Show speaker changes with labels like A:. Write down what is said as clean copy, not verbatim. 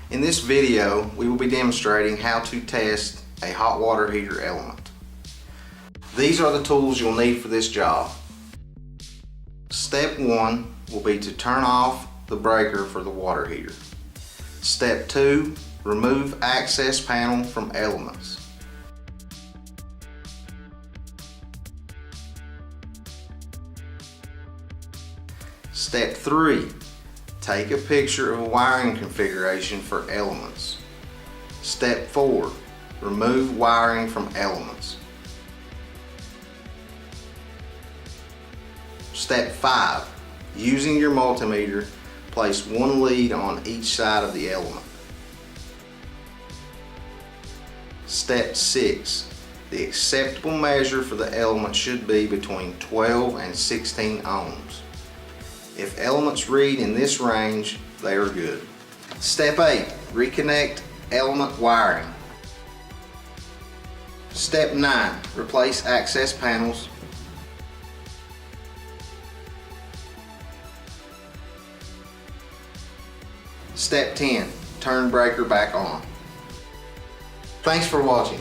A: In this video, we will be demonstrating how to test a hot water heater element. These are the tools you'll need for this job. Step 1 will be to turn off the breaker for the water heater. Step 2, remove access panel from elements. Step 3, take a picture of a wiring configuration for elements. Step 4, remove wiring from elements. Step 5, using your multimeter, place one lead on each side of the element. Step 6, the acceptable measure for the element should be between 12 and 16 ohms. If elements read in this range, they are good. Step 8, reconnect element wiring. Step 9, replace access panels. Step 10, turn breaker back on. Thanks for watching.